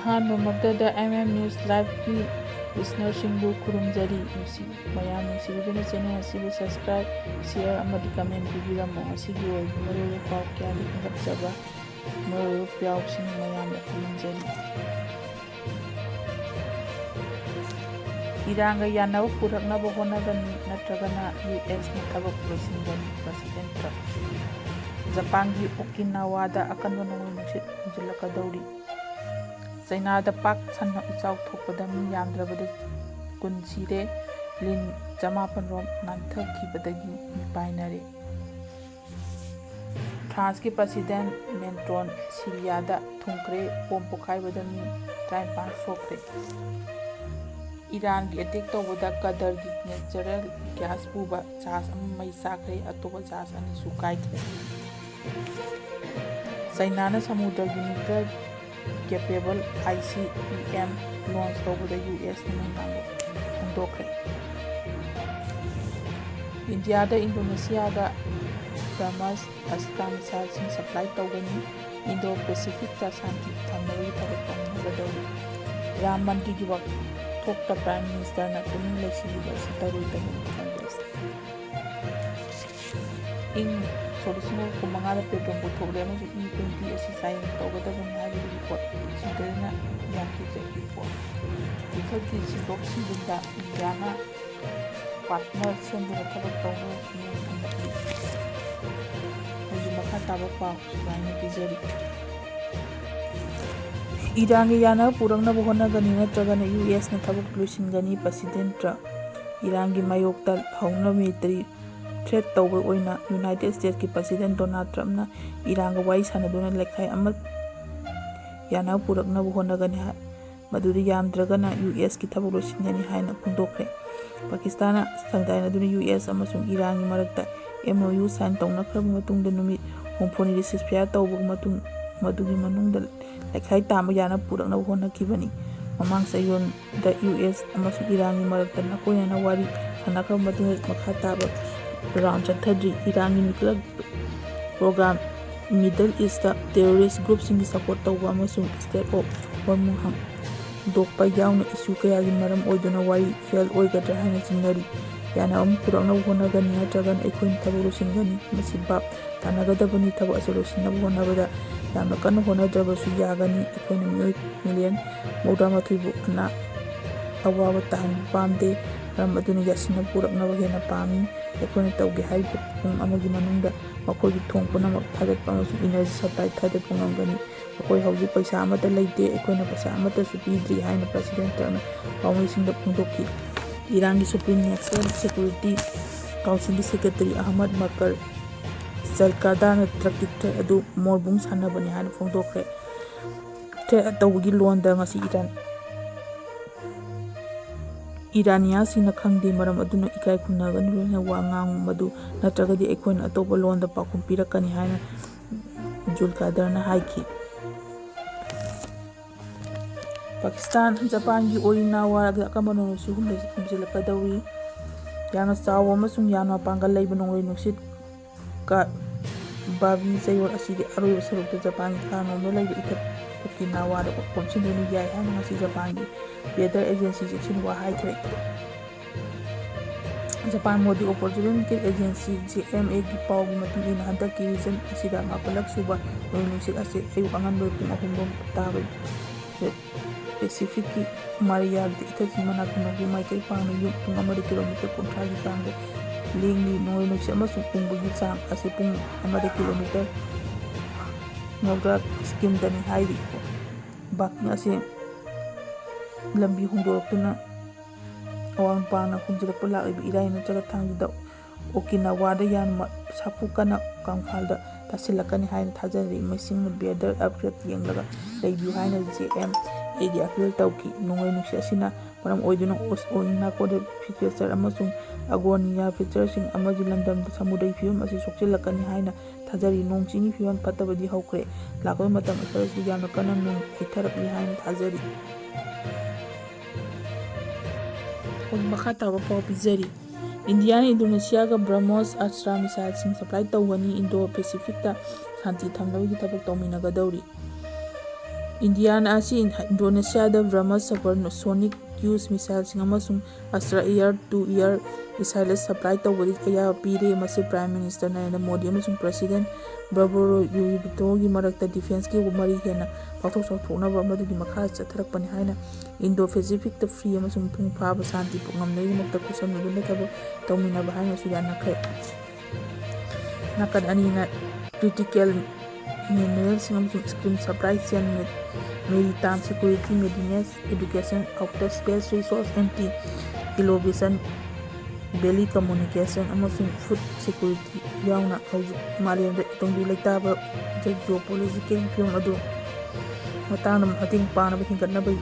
ꯑꯍꯥꯟꯕꯃꯛꯇꯗ News Live-ꯒꯤ ꯂꯤꯁꯅꯔꯁꯤꯡꯕꯨ ꯈꯨꯔꯨꯝꯖꯔꯤ꯫ ꯃꯌꯥꯝ ꯅꯨꯡꯁꯤꯕꯤꯗꯨꯅ channel ꯑꯁꯤꯕꯨ subscribe, share ꯑꯃꯗꯤ ꯀꯃꯦꯟ ꯄꯤꯕꯤꯔꯝꯃꯨ꯫ ꯉꯁꯤꯒꯤ ꯑꯣꯏꯕ ꯃꯔꯨꯑꯣꯏꯕ ꯄꯥꯎ ꯀꯌꯥꯗ ꯈꯟꯒꯠꯆꯕ ꯃꯔꯨꯑꯣꯏꯕ ꯄꯥꯎꯁꯤꯡ ꯃꯌꯥꯝꯗ ꯈꯪꯍꯟꯖꯔꯤ꯫ ꯏꯔꯥꯟꯒ ꯌꯥꯅꯕ ꯄꯨꯔꯛꯅꯕ ꯍꯣꯠꯅꯒꯅꯤ ꯅꯠꯇ꯭ꯔꯒꯅ ꯌꯨ.ꯑꯦꯁ.ꯅ ꯊꯕꯛ ꯂꯣꯏꯁꯤꯟꯒꯅꯤ ꯄ꯭ꯔꯦꯁꯤꯗꯦꯟꯠ ꯇ꯭ꯔꯝꯞ꯫ ꯖꯄꯥꯟꯒꯤ ꯑꯣꯀꯤꯅꯥꯋꯥꯗ ꯑꯀꯟꯕ ꯅꯣꯡꯂꯩ-ꯅꯨꯡꯁꯤꯠ ꯍꯨꯝꯖꯤꯜꯂꯛꯀꯗꯧꯔꯤ꯫ ꯆꯥꯏꯅꯥꯗ ꯄꯥꯛ ꯁꯟꯅ ꯏꯆꯥꯎ ꯊꯣꯛꯄꯗ ꯃꯤ ꯌꯥꯝꯗ꯭ꯔꯕꯗ 10 ꯁꯤꯔꯦ, ꯂꯤꯟ 900 ꯔꯣꯝ ꯅꯥꯟꯊꯈꯤꯕꯗꯒꯤ ꯃꯤꯄꯥꯏꯅꯔꯦ꯫ ꯐ꯭ꯔꯥꯟꯁꯀꯤ ꯄ꯭ꯔꯦꯁꯤꯗꯦꯟꯠ ꯃꯦꯛꯔꯣꯟ ꯁꯤꯔꯤꯌꯥꯗ ꯊꯨꯡꯈ꯭ꯔꯦ, ꯕꯣꯝ ꯄꯣꯈꯥꯏꯕꯗ ꯃꯤ 53 ꯁꯣꯛꯈ꯭ꯔꯦ꯫ ꯏꯔꯥꯟꯒꯤ ꯑꯦꯇꯦꯛ ꯇꯧꯕꯗ ꯀꯇꯔꯒꯤ ꯅꯦꯆꯔꯦꯜ ꯒ꯭ꯌꯥꯁ ꯄꯨꯕ ꯖꯍꯥꯖ ꯑꯃ ꯃꯩ ꯆꯥꯛꯈ꯭ꯔꯦ, ꯑꯇꯣꯞꯄ ꯖꯍꯥꯖ ꯑꯅꯤꯁꯨ ꯀꯥꯏꯈ꯭ꯔꯦ꯫ ꯆꯥꯏꯅꯥꯅ ꯁꯃꯨꯗ꯭ꯔꯒꯤ ꯅ꯭ꯌꯨꯀ꯭ꯂꯤꯌꯔ ꯀꯦꯄꯦꯕꯜ ICBM ꯂꯣꯟꯆ ꯇꯧꯕꯗ ꯌꯨ.ꯑꯦꯁ.ꯅ ꯅꯨꯡꯅꯥꯡꯕ ꯐꯣꯡꯗꯣꯛꯈ꯭ꯔꯦ꯫ ꯏꯟꯗꯤꯌꯥꯗ ꯏꯟꯗꯣꯅꯦꯁꯤꯌꯥꯒ ꯕ꯭ꯔꯍꯃꯁ ꯑꯁꯇ꯭ꯔꯥ ꯃꯤꯁꯥꯏꯜꯁꯤꯡ ꯁꯄ꯭ꯂꯥꯏ ꯇꯧꯒꯅꯤ꯫ ꯏꯟꯗꯣ-ꯄꯦꯁꯤꯐꯤꯛꯇ ꯁꯥꯟꯇꯤ ꯊꯝꯅꯕꯒꯤ ꯊꯕꯛ ꯇꯧꯃꯤꯟꯅꯒꯗꯧꯔꯤ꯫ ꯔꯥꯝ ꯃꯟꯗꯤꯔꯒꯤ ꯋꯥꯊꯣꯛꯇ ꯄ꯭ꯔꯥꯏꯝ ꯃꯤꯅꯤꯁꯇꯔꯅ ꯇꯨꯃꯤꯟ ꯂꯩꯁꯤꯜꯂꯤꯕ ꯑꯁꯤ ꯇꯔꯨ-ꯇꯅꯥꯟꯕ ꯀꯪꯒ꯭ꯔꯦꯁ꯫ ꯏꯪ 1995ꯗ ꯄꯦꯇ꯭ꯔꯣꯜ ꯄꯨꯊꯣꯛꯂꯦ ꯑꯃꯁꯨꯡ E-20 ꯑꯁꯤ ꯆꯥꯡꯌꯦꯡ ꯇꯧꯒꯗꯕꯅꯤ ꯍꯥꯏꯕꯒꯤ ꯔꯤꯄꯣꯔꯠ ꯁꯤꯟꯗꯔꯅ ꯌꯥꯈꯤꯗ꯭ꯔꯦ꯫ ꯏꯊꯠꯀꯤ ꯁꯤꯟꯗꯣꯛ-ꯁꯤꯟꯖꯤꯟꯗ ꯏꯟꯗꯤꯌꯥꯅ ꯄꯥꯔꯠꯅꯔ ꯁꯦꯝꯗꯨꯅ ꯊꯕꯛ ꯇꯧꯅꯕ ꯃꯤꯠꯌꯦꯡ ꯊꯝꯒꯠꯂꯤ꯫ ꯍꯧꯖꯤꯛ ꯃꯈꯥ ꯇꯥꯕ ꯄꯥꯎ ꯁꯨꯒꯥꯏꯅ ꯄꯤꯖꯔꯤ꯫ ꯏꯔꯥꯟꯒ ꯌꯥꯅꯕ ꯄꯨꯔꯛꯅꯕ ꯍꯣꯠꯅꯒꯅꯤ ꯅꯠꯇ꯭ꯔꯒꯅ ꯌꯨ.ꯑꯦꯁ.ꯅ ꯊꯕꯛ ꯂꯣꯏꯁꯤꯟꯒꯅꯤ ꯄ꯭ꯔꯦꯁꯤꯗꯦꯟꯠ ꯇ꯭ꯔꯝꯞ꯫ ꯏꯔꯥꯟꯒꯤ ꯃꯥꯌꯣꯛꯇ ꯍꯧꯅꯕ ꯃꯤꯂꯤꯇꯔꯤ ꯊ꯭ꯔꯦꯠ ꯇꯧꯕ ꯑꯣꯏꯅ ꯌꯨꯅꯥꯏꯇꯦꯗ ꯁ꯭ꯇꯦꯠꯁꯀꯤ ꯄ꯭ꯔꯦꯁꯤꯗꯦꯟꯠ ꯗꯣꯅꯥꯜꯗ ꯇ꯭ꯔꯝꯞꯅ ꯏꯔꯥꯟꯒ ꯋꯥꯔꯤ ꯁꯥꯅꯗꯨꯅ ꯂꯩꯈꯥꯏ ꯑꯃ ꯌꯥꯅꯕ ꯄꯨꯔꯛꯅꯕ ꯍꯣꯠꯅꯒꯅꯤ, ꯃꯗꯨꯗ ꯌꯥꯝꯗ꯭ꯔꯒꯅ ꯌꯨ.ꯑꯦꯁ.ꯀꯤ ꯊꯕꯛ ꯂꯣꯏꯁꯤꯟꯒꯅꯤ ꯍꯥꯏꯅ ꯐꯣꯡꯗꯣꯛꯈ꯭ꯔꯦ꯫ ꯄꯥꯀꯤꯁꯇꯥꯟꯅ ꯆꯥꯡꯗꯥꯏꯅꯗꯨꯅ ꯌꯨ.ꯑꯦꯁ. ꯑꯃꯁꯨꯡ ꯏꯔꯥꯟꯒꯤ ꯃꯔꯛꯇ MOU ꯁꯥꯏꯟ ꯇꯧꯅꯈ꯭ꯔꯕ ꯃꯇꯨꯡꯗ ꯅꯨꯃꯤꯠ 50ꯅꯤ ꯁꯤꯖꯐꯥꯌꯔ ꯇꯧꯕ ꯃꯗꯨꯒꯤ ꯃꯅꯨꯡꯗ ꯂꯩꯈꯥꯏ ꯇꯥꯟꯕ ꯌꯥꯅꯕ ꯄꯨꯔꯛꯅꯕ ꯍꯣꯠꯅꯈꯤꯕꯅꯤ꯫ ꯃꯃꯥꯡ ꯆꯌꯣꯜꯗ ꯌꯨ.ꯑꯦꯁ. ꯑꯃꯁꯨꯡ ꯏꯔꯥꯟꯒꯤ ꯃꯔꯛꯇ ꯅꯥꯀꯣꯏꯅꯅ ꯋꯥꯔꯤ ꯁꯥꯅꯈ꯭ꯔꯕ ꯃꯇꯨꯡꯗ ꯃꯈꯥ ꯇꯥꯕ ꯔꯥꯎꯟꯗ ꯆꯠꯊꯗ꯭ꯔꯤ꯫ ꯏꯔꯥꯟꯒꯤ nuclear program, Middle East terrorist ꯒ꯭ꯔꯨꯞꯁꯤꯡꯒꯤ ꯁꯄꯣꯔꯠ ꯇꯧꯕ ꯑꯃꯁꯨꯡ ꯁ꯭ꯇꯦꯠ ꯑꯣꯐ ꯍꯣꯔꯃꯨꯖ ꯍꯥꯡꯗꯣꯛꯄ ꯌꯥꯎꯅ ꯏꯁꯨ ꯀꯌꯥꯒꯤ ꯃꯔꯝ ꯑꯣꯏꯗꯨꯅ ꯋꯥꯔꯤ ꯐꯦꯜ ꯑꯣꯏꯒꯗ꯭ꯔꯥ ꯍꯥꯏꯅ ꯆꯤꯡꯅꯔꯤ꯫ ꯌꯥꯅꯕ ꯑꯃ ꯄꯨꯔꯛꯅꯕ ꯍꯣꯠꯅꯒꯅꯤ ꯅꯠꯇ꯭ꯔꯒꯅ ꯑꯩꯈꯣꯏꯅ ꯊꯕꯛ ꯂꯣꯏꯁꯤꯟꯒꯅꯤ, ꯃꯁꯤ ꯚꯥꯕ ꯇꯥꯅꯒꯗꯕꯅꯤ꯫ ꯊꯕꯛ ꯑꯁꯤ ꯂꯣꯏꯁꯤꯟꯅꯕ ꯍꯣꯠꯅꯕꯗ ꯌꯥꯝꯅ ꯀꯟꯅ ꯍꯣꯠꯅꯗ꯭ꯔꯕꯁꯨ ꯌꯥꯒꯅꯤ꯫ ꯑꯩꯈꯣꯏꯅ ꯃꯤꯑꯣꯏ ꯃꯤꯂꯤꯌꯟ 38ꯕꯨ ꯑꯋꯥꯕ ꯇꯥꯍꯟꯕ ꯄꯥꯝꯗꯦ, ꯃꯔꯝ ꯑꯗꯨꯅ ꯌꯥꯅꯁꯤꯟꯅꯕ ꯄꯨꯔꯛꯅꯕ ꯍꯦꯟꯅ ꯄꯥꯝꯃꯤ꯫ ꯑꯩꯈꯣꯏꯅ ꯇꯧꯒꯦ ꯍꯥꯏꯔꯤꯕ ꯄꯨꯡ ꯑꯃꯒꯤ ꯃꯅꯨꯡꯗ ꯃꯈꯣꯏꯒꯤ ꯊꯣꯡ ꯄꯨꯝꯅꯃꯛ ꯊꯥꯗꯠꯄ ꯑꯃꯁꯨꯡ ꯏꯅꯔꯖꯤ ꯁꯄ꯭ꯂꯥꯏ ꯊꯥꯗꯠꯄ ꯉꯝꯒꯅꯤ꯫ ꯃꯈꯣꯏ ꯍꯧꯖꯤꯛ ꯄꯩꯁꯥ ꯑꯃꯠꯇ ꯂꯩꯇꯦ, ꯑꯩꯈꯣꯏꯅ ꯄꯩꯁꯥ ꯑꯃꯠꯇꯁꯨ ꯄꯤꯗ꯭ꯔꯤ ꯍꯥꯏꯅ ꯄ꯭ꯔꯦꯁꯤꯗꯦꯟꯠ ꯇ꯭ꯔꯝꯞꯅ ꯄꯥꯎꯃꯤꯁꯤꯡꯗ ꯐꯣꯡꯗꯣꯛꯈꯤ꯫ ꯏꯔꯥꯟꯒꯤ ꯁꯨꯄ꯭ꯔꯤꯝ ꯅꯦꯁꯅꯦꯜ ꯁꯦꯀ꯭ꯌꯨꯔꯤꯇꯤ ꯀꯥꯎꯟꯁꯤꯜꯒꯤ ꯁꯦꯀ꯭ꯔꯦꯇꯔꯤ ꯑꯍꯃꯗ ꯕꯀꯔ ꯖꯔꯀꯥꯗꯥꯅ ꯇ꯭ꯔꯛꯀꯤ ꯊ꯭ꯔꯦꯠ ꯑꯗꯨ ꯃꯣꯔꯕꯨꯡ ꯁꯥꯟꯅꯕꯅꯤ ꯍꯥꯏꯅ ꯐꯣꯡꯗꯣꯛꯈ꯭ꯔꯦ꯫ ꯊ꯭ꯔꯦꯠ ꯇꯧꯕꯒꯤ ꯂꯣꯟꯗ ꯉꯁꯤ ꯏꯔꯥꯅꯤꯌꯟꯁꯤꯡꯅ ꯈꯪꯗꯦ, ꯃꯔꯝ ꯑꯗꯨꯅ ꯏꯀꯥꯏ ꯈꯨꯝꯅꯒꯅꯤ, ꯂꯣꯏꯅꯅ ꯋꯥ ꯉꯥꯡꯉꯨ, ꯃꯗꯨ ꯅꯠꯇ꯭ꯔꯒꯗꯤ ꯑꯩꯈꯣꯏꯅ ꯑꯇꯣꯞꯄ ꯂꯣꯟꯗ ꯄꯥꯎꯈꯨꯝ ꯄꯤꯔꯛꯀꯅꯤ ꯍꯥꯏꯅ ꯖꯨꯜꯀꯥꯗꯔꯅ ꯍꯥꯏꯈꯤ꯫ ꯄꯥꯀꯤꯁꯇꯥꯟ ꯖꯄꯥꯟꯒꯤ ꯑꯣꯀꯤꯅꯥꯋꯥꯗ ꯑꯀꯟꯕ ꯅꯣꯡꯂꯩ-ꯅꯨꯡꯁꯤꯠ ꯍꯨꯝꯖꯤꯜꯂꯛꯀꯗꯧꯔꯤ꯫ ꯌꯥꯝꯅ ꯆꯥꯎꯕ ꯑꯃꯁꯨꯡ ꯌꯥꯝꯅ ꯃꯄꯥꯡꯒꯜ ꯂꯩꯕ ꯅꯣꯡꯂꯩ-ꯅꯨꯡꯁꯤꯠ ꯕꯥꯕꯤ ꯆꯌꯣꯜ ꯑꯁꯤꯒꯤ ꯑꯔꯣꯏꯕ ꯁꯔꯨꯛꯇ ꯖꯄꯥꯟꯒꯤ ꯈꯥ-ꯅꯣꯝꯗ ꯂꯩꯕ ꯏꯊꯠ ꯑꯣꯀꯤꯅꯥꯋꯥꯗ ꯀꯣꯟꯁꯤꯟꯗꯨꯅ ꯌꯥꯏ ꯍꯥꯏꯅ ꯉꯁꯤ ꯖꯄꯥꯟꯒꯤ ꯋꯦꯗꯔ ꯑꯦꯖꯦꯟꯁꯤꯅ ꯆꯦꯛꯁꯤꯟꯋꯥ ꯍꯥꯏꯈ꯭ꯔꯦ꯫ ꯖꯄꯥꯟ ꯃꯦꯇꯤꯑꯣꯔꯣꯂꯣꯖꯤꯀꯦꯜ ꯑꯦꯖꯦꯟꯁꯤ (JMA) ꯒꯤ ꯄꯥꯎꯒꯤ ꯃꯇꯨꯡ ꯏꯟꯅ ꯍꯟꯗꯛꯀꯤ ꯔꯤꯖꯟ ꯑꯁꯤꯗ ꯃꯥꯄꯜꯂꯛ ꯁꯨꯕ ꯅꯣꯡꯂꯩ-ꯅꯨꯡꯁꯤꯠ ꯑꯁꯤ ꯑꯌꯨꯛ ꯑꯉꯟꯕꯒꯤ ꯄꯨꯡ 3 ꯇꯥꯕ ꯄꯦꯁꯤꯐꯤꯛꯀꯤ ꯃꯔꯤꯌꯥꯒꯤ ꯏꯊꯠꯀꯤ ꯃꯅꯥꯛꯇ ꯅꯣꯡꯄꯣꯛ ꯃꯥꯏꯀꯩ ꯐꯥꯡꯅ ꯄꯨꯡ ꯑꯃꯗ ꯀꯤꯂꯣꯃꯤꯇꯔ 30ꯒꯤ ꯆꯥꯡꯗ ꯂꯦꯡꯂꯤ꯫ ꯅꯣꯡꯂꯩ-ꯅꯨꯡꯁꯤꯠ ꯑꯃꯁꯨꯡ ꯎꯪꯕꯒꯤ ꯆꯥꯡ ꯑꯁꯤ ꯄꯨꯡ ꯑꯃꯗ ꯀꯤꯂꯣꯃꯤꯇꯔ 90ꯒꯤ ꯁꯤꯛꯀꯤꯝꯗꯅꯤ ꯍꯥꯏꯔꯤ꯫ ꯕꯥꯀꯤꯡ ꯑꯁꯤ ꯂꯝꯕꯤ ꯍꯣꯡꯗꯣꯛꯇꯨꯅ ꯑꯋꯥꯡ-ꯅꯣꯡꯄꯣꯛꯅ ꯍꯨꯝꯖꯤꯜꯂꯛꯄ ꯂꯥꯛꯂꯤꯕ ꯏꯔꯥꯏ ꯅꯠꯇ꯭ꯔꯒ ꯊꯥꯡꯖꯗ ꯑꯣꯀꯤꯅꯥꯋꯥꯗ ꯌꯥꯝꯅ ꯁꯥꯐꯨ ꯀꯟꯅ ꯀꯪꯐꯥꯜꯗ ꯇꯥꯁꯤꯜꯂꯛꯀꯅꯤ ꯍꯥꯏꯅ ꯊꯥꯖꯅꯔꯤ꯫ ꯃꯤꯁꯤꯡꯅ ꯋꯦꯗꯔ ꯑꯞꯗꯦꯠ ꯌꯦꯡꯂꯒ ꯂꯩꯕꯤꯌꯨ ꯍꯥꯏꯅ JMA ꯑꯄꯤꯜ ꯇꯧꯈꯤ꯫ ꯅꯣꯡꯂꯩ-ꯅꯨꯡꯁꯤꯠ ꯑꯁꯤꯅ ꯃꯔꯝ ꯑꯣꯏꯗꯨꯅ ꯑꯣꯏꯅꯥꯀꯣꯗ ꯄ꯭ꯔꯤꯐꯦꯛꯆꯔ ꯑꯃꯁꯨꯡ ꯑꯒꯣꯅꯤꯌꯥ ꯄ꯭ꯔꯤꯐꯦꯛꯆꯔꯁꯤꯡ ꯑꯃꯒꯤ ꯂꯝꯗꯝꯗ ꯁꯃꯨꯗ꯭ꯔꯒꯤ ꯐꯤꯚꯝ ꯑꯁꯤ ꯁꯣꯛꯆꯤꯜꯂꯛꯀꯅꯤ ꯍꯥꯏꯅ ꯊꯥꯖꯔꯤ꯫ ꯅꯣꯡ-ꯆꯤꯡꯒꯤ ꯐꯤꯚꯝ ꯐꯠꯇꯕꯗꯤ ꯍꯧꯈ꯭ꯔꯦ, ꯂꯥꯛꯀꯗꯕ ꯃꯇꯝ ꯈꯔꯁꯤꯗ ꯌꯥꯝꯅ ꯀꯟꯅ ꯅꯣꯡ ꯍꯩꯊꯔꯛꯂꯤ ꯍꯥꯏꯅ ꯊꯥꯖꯔꯤ꯫ ꯍꯧꯖꯤꯛ ꯃꯈꯥ ꯇꯥꯕ ꯄꯥꯎ ꯄꯤꯖꯔꯤ꯫ ꯏꯟꯗꯤꯌꯥꯅ ꯏꯟꯗꯣꯅꯦꯁꯤꯌꯥꯒ ꯕ꯭ꯔꯍꯃꯣꯁ ꯑꯁꯇ꯭ꯔꯥ ꯃꯤꯁꯥꯏꯜꯁꯤꯡ ꯁꯄ꯭ꯂꯥꯏ ꯇꯧꯒꯅꯤ, ꯏꯟꯗꯣ-ꯄꯦꯁꯤꯐꯤꯛꯇ ꯁꯥꯟꯇꯤ ꯊꯝꯅꯕꯒꯤ ꯊꯕꯛ ꯇꯧꯃꯤꯟꯅꯒꯗꯧꯔꯤ꯫ ꯏꯟꯗꯤꯌꯥꯅ ꯑꯁꯤ ꯏꯟꯗꯣꯅꯦꯁꯤꯌꯥꯗ ꯕ꯭ꯔꯍꯃꯁ ꯁꯨꯄꯔꯁꯣꯅꯤꯛ ꯀ꯭ꯔꯨꯏꯖ ꯃꯤꯁꯥꯏꯜꯁꯤꯡ ꯑꯃꯁꯨꯡ ꯑꯁꯇ꯭ꯔ ꯏꯌꯔ-ꯇꯨ-ꯏꯌꯔ ꯃꯤꯁꯥꯏꯜꯁꯤꯡ ꯁꯄ꯭ꯂꯥꯏ ꯇꯧꯕꯗ ꯑꯌꯥꯕ ꯄꯤꯔꯦ꯫ ꯃꯁꯤ ꯄ꯭ꯔꯥꯏꯝ ꯃꯤꯅꯤꯁꯇꯔ ꯅꯔꯦꯟꯗ꯭ꯔ ꯃꯣꯗꯤ ꯑꯃꯁꯨꯡ ꯄ꯭ꯔꯦꯁꯤꯗꯦꯟꯠ ꯌꯨꯕꯤꯇꯣꯒꯤ ꯃꯔꯛꯇ ꯗꯤꯐꯦꯟꯁꯀꯤ ꯃꯔꯤ ꯍꯦꯟꯅ ꯄꯥꯛꯊꯣꯛ ꯆꯥꯎꯊꯣꯛꯅꯕ ꯃꯗꯨꯒꯤ ꯃꯈꯥꯗ ꯆꯠꯊꯔꯛꯄꯅꯤ ꯍꯥꯏꯅ ꯏꯟꯗꯣ-ꯄꯦꯁꯤꯐꯤꯛꯇ ꯐ꯭ꯔꯤ ꯑꯃꯁꯨꯡ ꯃꯄꯨꯡ ꯐꯥꯕ ꯁꯥꯟꯇꯤ ꯉꯝꯅꯕꯒꯤꯗꯃꯛꯇ ꯈꯨꯠꯁꯝꯅꯗꯨꯅ ꯊꯕꯛ ꯇꯧꯃꯤꯟꯅꯕ ꯍꯥꯏꯅꯁꯨ ꯌꯥꯅꯈ꯭ꯔꯦ꯫ ꯅꯥꯀꯟ ꯑꯅꯤꯅ ꯀ꯭ꯔꯤꯇꯤꯀꯦꯜ ꯃꯤꯅꯔꯦꯜꯁꯤꯡ ꯑꯃꯁꯨꯡ scheme supply chain, maritime security, medicines, education, outer space resources, and innovation, ꯚꯦꯂꯤ ꯀꯝꯃ꯭ꯌꯨꯅꯤꯀꯦꯁꯟ, ꯑꯃꯁꯨꯡ ꯐꯨꯗ ꯁꯦꯀ꯭ꯌꯨꯔꯤꯇꯤ ꯌꯥꯎꯅ ꯍꯧꯖꯤꯛ ꯃꯥꯂꯦꯝꯗ ꯇꯪꯗꯨ ꯂꯩꯇꯥꯕ ꯖꯤꯑꯣꯄꯣꯂꯤꯇꯤꯀꯦꯜ ꯐꯤꯚꯝ ꯑꯗꯨ ꯃꯇꯥꯡꯗ ꯃꯇꯦꯡ ꯄꯥꯡꯅꯕ ꯍꯦꯟꯒꯠꯅꯕ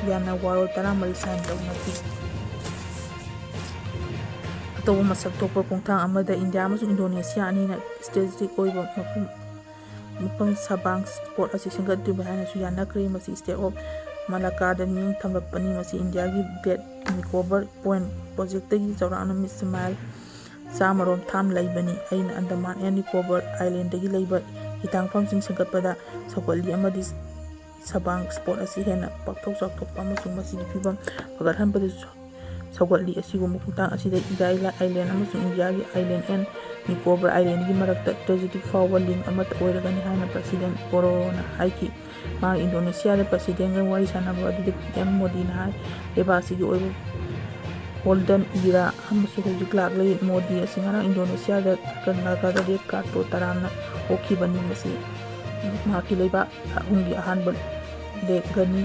ꯌꯥꯅ ꯋꯥꯔꯣꯜ 14 ꯁꯥꯏꯟ ꯇꯧꯅꯈꯤ꯫ ꯑꯇꯣꯞꯄ ꯃꯁꯛ ꯊꯣꯛꯄ ꯈꯣꯡꯊꯥꯡ ꯑꯃꯗ ꯏꯟꯗꯤꯌꯥ ꯑꯃꯁꯨꯡ ꯏꯟꯗꯣꯅꯦꯁꯤꯌꯥ ꯑꯅꯤꯅ ꯁ꯭ꯇꯔꯦꯇꯦꯖꯤꯛ ꯑꯣꯏꯕ ꯃꯐꯝ ꯁꯕꯥꯡ ꯁ꯭ꯄꯣꯠ ꯑꯁꯤ ꯁꯦꯝꯒꯠꯂꯤꯕ ꯍꯥꯏꯅꯁꯨ ꯌꯥꯅꯈ꯭ꯔꯦ꯫ ꯃꯁꯤ ꯁ꯭ꯇꯦꯠ ꯑꯣꯐ ꯃꯂꯥꯛꯀꯥꯗ ꯃꯤꯠꯌꯦꯡ ꯊꯝꯂꯛꯄꯅꯤ꯫ ꯃꯁꯤ ꯏꯟꯗꯤꯌꯥꯒꯤ ꯒ꯭ꯔꯦꯠ ꯅꯤꯀꯣꯕꯔ ꯄꯣꯏꯟꯠ ꯄ꯭ꯔꯣꯖꯦꯛꯇꯒꯤ ꯆꯥꯎꯔꯥꯛꯅ ꯃꯥꯏꯜ 100ꯔꯣꯝ ꯊꯥꯞꯅ ꯂꯩꯕꯅꯤ꯫ ꯑꯩꯅ ꯑꯟꯗꯃꯥꯟ ꯑꯦꯟ ꯅꯤꯀꯣꯕꯔ ꯑꯥꯏꯂꯦꯟꯗꯒꯤ ꯂꯩꯕ ꯍꯤꯊꯥꯡꯐꯝꯁꯤꯡ ꯁꯦꯝꯒꯠꯄꯗ ꯁꯧꯒꯠꯂꯤ ꯑꯃꯗꯤ ꯁꯕꯥꯡ ꯁ꯭ꯄꯣꯠ ꯑꯁꯤ ꯍꯦꯟꯅ ꯄꯥꯛꯊꯣꯛ ꯆꯥꯎꯊꯣꯛꯄ ꯑꯃꯁꯨꯡ ꯃꯁꯤꯒꯤ ꯐꯤꯚꯝ ꯐꯒꯠꯍꯟꯕꯗꯁꯨ ꯁꯧꯒꯠꯂꯤ꯫ ꯑꯁꯤꯒꯨꯝꯕ ꯈꯣꯡꯊꯥꯡ ꯑꯁꯤꯗ ꯏꯟꯗꯤꯌꯥ ꯑꯥꯏꯂꯦꯟ ꯑꯃꯁꯨꯡ ꯏꯟꯗꯤꯌꯥꯒꯤ ꯑꯥꯏꯂꯦꯟ ꯑꯦꯟ ꯅꯤꯀꯣꯕꯔ ꯑꯥꯏꯂꯦꯟꯒꯤ ꯃꯔꯛꯇ ꯇ꯭ꯔꯦꯖꯦꯗꯤꯛ ꯐꯥꯎꯕ ꯂꯤꯡꯛ ꯑꯃꯠꯇ ꯑꯣꯏꯔꯒꯅꯤ ꯍꯥꯏꯅ ꯄ꯭ꯔꯁꯤꯗꯦꯟꯠ ꯕꯣꯔꯣꯅ ꯍꯥꯏꯈꯤ꯫ ꯃꯍꯥꯛꯅ ꯏꯟꯗꯣꯅꯦꯁꯤꯌꯥꯒꯤ ꯄ꯭ꯔꯁꯤꯗꯦꯟꯠꯒ ꯋꯥꯔꯤ ꯁꯥꯅꯕ ꯑꯗꯨꯗ ꯄꯤ.ꯑꯦꯝ. ꯃꯣꯗꯤꯅ ꯍꯥꯏ ꯂꯩꯕꯥꯛ ꯑꯁꯤꯒꯤ ꯑꯣꯏꯕ ꯒꯣꯜꯗꯟ ꯏꯔꯥ ꯑꯃꯁꯨ ꯍꯧꯖꯤꯛ ꯂꯥꯛꯂꯤ꯫ ꯃꯣꯗꯤ ꯑꯁꯤ ꯉꯔꯥꯡ ꯏꯟꯗꯣꯅꯦꯁꯤꯌꯥꯗ ꯀꯔꯅꯥꯇꯀꯥꯗ ꯔꯦꯗ ꯀꯥꯔꯄꯦꯠ ꯇꯔꯥꯝꯅ ꯑꯣꯛꯈꯤꯕꯅꯤ꯫ ꯃꯁꯤ ꯃꯍꯥꯛꯀꯤ ꯂꯩꯕꯥꯛ ꯑꯍꯨꯝꯒꯤ ꯑꯍꯥꯟꯕ ꯂꯦꯒꯅꯤ꯫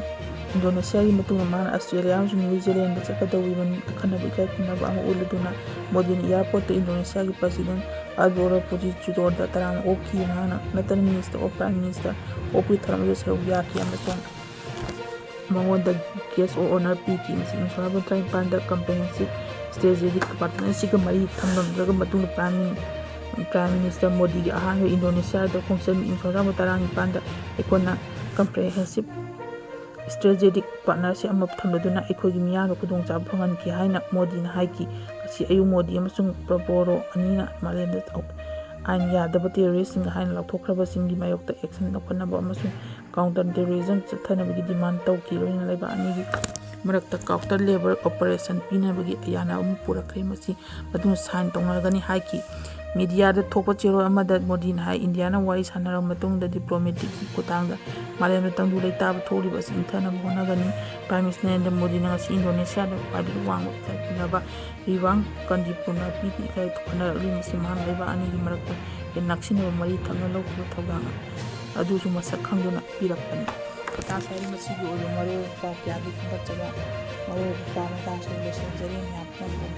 ꯏꯟꯗꯣꯅꯦꯁꯤꯌꯥꯒꯤ ꯃꯇꯨꯡꯗ ꯃꯍꯥꯛꯅ ꯑꯁꯇ꯭ꯔꯦꯂꯤꯌꯥ ꯑꯃꯁꯨꯡ ꯅ꯭ꯌꯨ ꯖꯤꯂꯦꯟꯗꯗ ꯆꯠꯀꯗꯧꯔꯤꯕꯅꯤ꯫ ꯑꯈꯟꯅꯕ ꯏꯀꯥꯏꯈꯨꯝꯅꯕ ꯑꯃ ꯎꯠꯂꯗꯨꯅ ꯃꯣꯗꯤꯅ ꯏꯌꯥꯔꯄꯣꯔꯠꯇ ꯏꯟꯗꯣꯅꯦꯁꯤꯌꯥꯒꯤ ꯄ꯭ꯔꯁꯤꯗꯦꯟꯠ ꯑꯜꯕꯔꯣ ꯐꯨꯖꯤꯆꯨꯗꯣꯔꯗ ꯇꯔꯥꯝꯅ ꯑꯣꯛꯈꯤ꯫ ꯃꯍꯥꯛꯅ ꯅꯠꯇꯅ ꯃꯤꯅꯤꯁꯇꯔ ꯑꯣꯐ ꯄ꯭ꯔꯥꯏꯝ ꯃꯤꯅꯤꯁꯇꯔ ꯑꯣꯛꯄꯒꯤ ꯊꯧꯔꯝ ꯑꯗꯨꯗ ꯁꯔꯨꯛ ꯌꯥꯈꯤ ꯑꯃꯁꯨꯡ ꯃꯉꯣꯟꯗ ꯒꯦꯁꯠ ꯑꯣꯐ ꯑꯣꯅꯔ ꯄꯤꯈꯤ꯫ ꯃꯁꯤ ꯏꯪ 1935ꯗ ꯀꯝꯄ꯭ꯔꯦꯍꯦꯟꯁꯤꯚ ꯁ꯭ꯇꯔꯦꯇꯦꯖꯤꯛ ꯄꯥꯔꯇꯅꯔꯁꯤꯞꯀ ꯃꯔꯤ ꯊꯝꯂꯕ ꯃꯇꯨꯡꯗ ꯄ꯭ꯔꯥꯏꯝ ꯃꯤꯅꯤꯁꯇꯔ ꯃꯣꯗꯤꯒꯤ ꯑꯍꯥꯟꯕ ꯏꯟꯗꯣꯅꯦꯁꯤꯌꯥꯗ ꯈꯣꯡꯆꯠꯅꯤ꯫ ꯏꯪ 1919ꯗ ꯑꯩꯈꯣꯏꯅ ꯀꯝꯄ꯭ꯔꯦꯍꯦꯟꯁꯤꯚ ꯁ꯭ꯇꯔꯦꯇꯦꯖꯤꯛ ꯄꯥꯔꯇꯅꯔꯁꯤꯞ ꯑꯃ ꯊꯝꯂꯗꯨꯅ ꯑꯩꯈꯣꯏꯒꯤ ꯃꯤꯌꯥꯝꯗ ꯈꯨꯗꯣꯡꯆꯥꯕ ꯐꯪꯍꯟꯈꯤ ꯍꯥꯏꯅ ꯃꯣꯗꯤꯅ ꯍꯥꯏꯈꯤ꯫ ꯉꯁꯤ ꯑꯌꯨꯛ ꯃꯣꯗꯤ ꯑꯃꯁꯨꯡ ꯄ꯭ꯔꯕꯣꯔꯣ ꯑꯅꯤꯅ ꯃꯥꯂꯦꯝꯗ ꯑꯥꯏꯟ ꯌꯥꯗꯕ ꯇꯦꯔꯣꯔꯤꯁꯁꯤꯡ ꯍꯥꯏꯅ ꯂꯥꯎꯊꯣꯛꯈ꯭ꯔꯕꯁꯤꯡꯒꯤ ꯃꯥꯌꯣꯛꯇ ꯑꯦꯛꯁꯟ ꯂꯧꯈꯠꯅꯕ ꯑꯃꯁꯨꯡ ꯀꯥꯎꯟꯇꯔ ꯇꯦꯔꯣꯔꯤꯖꯝ ꯆꯠꯊꯅꯕꯒꯤ ꯗꯤꯃꯥꯟꯗ ꯇꯧꯈꯤ꯫ ꯂꯣꯏꯅꯅ ꯂꯩꯕꯥꯛ ꯑꯅꯤꯒꯤ ꯃꯔꯛꯇ ꯀꯥꯎꯟꯇꯔ ꯂꯦꯕꯔ ꯑꯣꯄꯔꯦꯁꯟ ꯄꯤꯅꯕꯒꯤ ꯌꯥꯅꯕ ꯑꯃ ꯄꯨꯔꯛꯈ꯭ꯔꯦ꯫ ꯃꯁꯤ ꯃꯇꯨꯡꯗ ꯁꯥꯏꯟ ꯇꯧꯅꯒꯅꯤ ꯍꯥꯏꯈꯤ꯫ ꯃꯤꯗꯤꯌꯥꯗ ꯊꯣꯛꯄ ꯆꯦꯔꯣꯜ ꯑꯃꯗ ꯃꯣꯗꯤꯅ ꯍꯥꯏ ꯏꯟꯗꯤꯌꯥꯅ ꯋꯥꯔꯤ ꯁꯥꯅꯔꯕ ꯃꯇꯨꯡꯗ ꯗꯤꯄ꯭ꯂꯣꯃꯦꯁꯤꯒꯤ ꯈꯨꯠꯊꯥꯡꯗ ꯃꯥꯂꯦꯝꯗ ꯇꯪꯗꯨ ꯂꯩꯇꯥꯕ ꯊꯣꯛꯂꯤꯕ ꯑꯁꯤ ꯏꯪꯊꯅꯕ ꯍꯣꯠꯅꯒꯅꯤ꯫ ꯄ꯭ꯔꯥꯏꯝ ꯃꯤꯅꯤꯁꯇꯔ ꯅꯔꯦꯟꯗ꯭ꯔ ꯃꯣꯗꯤꯅ ꯉꯁꯤ ꯏꯟꯗꯣꯅꯦꯁꯤꯌꯥꯗ ꯈ꯭ꯋꯥꯏꯗꯒꯤ ꯋꯥꯡꯕ ꯏꯀꯥꯏꯈꯨꯝꯅꯕ ꯔꯤꯋꯥꯡ ꯀꯟꯗꯤꯄꯨꯔꯅ ꯄꯤꯗꯨꯅ ꯏꯀꯥꯏ ꯈꯨꯝꯅꯔꯛꯂꯤ꯫ ꯃꯁꯤ ꯃꯍꯥꯛꯅ ꯂꯩꯕꯥꯛ ꯑꯅꯤꯒꯤ ꯃꯔꯛꯇ ꯍꯦꯟꯅ ꯅꯛꯁꯤꯟꯅꯕ ꯃꯔꯤ ꯊꯝꯅꯕ ꯂꯧꯈꯤꯕ ꯊꯧꯗꯥꯡ ꯑꯗꯨꯁꯨ ꯃꯁꯛ ꯈꯪꯗꯨꯅ ꯄꯤꯔꯛꯄꯅꯤ꯫ ꯃꯇꯥꯡꯁꯤꯗ ꯃꯁꯤꯒꯤ ꯑꯣꯏꯕ ꯃꯔꯨꯑꯣꯏꯕ ꯄꯥꯎ ꯀꯌꯥꯗꯒꯤ ꯈꯟꯒꯠꯆꯕ ꯃꯔꯨꯑꯣꯏꯕ ꯄꯥꯎ ꯃꯇꯥꯡꯁꯤꯗ ꯂꯣꯏꯁꯤꯟꯖꯔꯤ꯫ ꯃꯌꯥꯝ ꯄꯨꯝꯅꯃꯛꯄꯨ